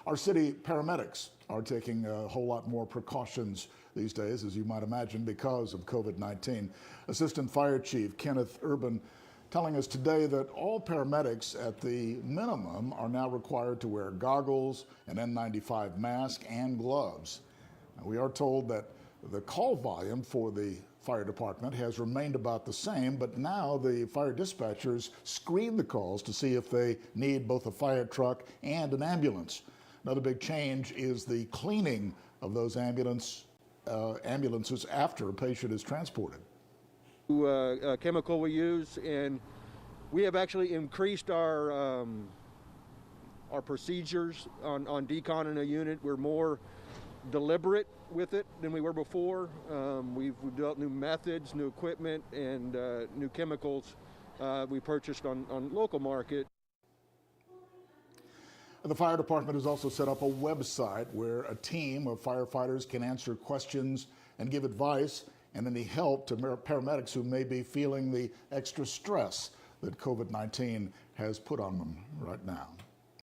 Our city paramedics are taking a whole lot more precautions these days, as you might imagine, because of COVID-19. Assistant Fire Chief Kenneth Urban telling us today that all paramedics at the minimum are now required to wear goggles, an N95 mask, and gloves. Now, we are told that the call volume for the fire department has remained about the same, but now the fire dispatchers screen the calls to see if they need both a fire truck and an ambulance. Another big change is the cleaning of those ambulances after a patient is transported. Chemical we use, and we have actually increased our procedures on deconning a unit. We're more deliberate with it than we were before. We've developed new methods, new equipment, and new chemicals we purchased on local market. The fire department has also set up a website where a team of firefighters can answer questions and give advice and any help to paramedics who may be feeling the extra stress that COVID-19 has put on them right now.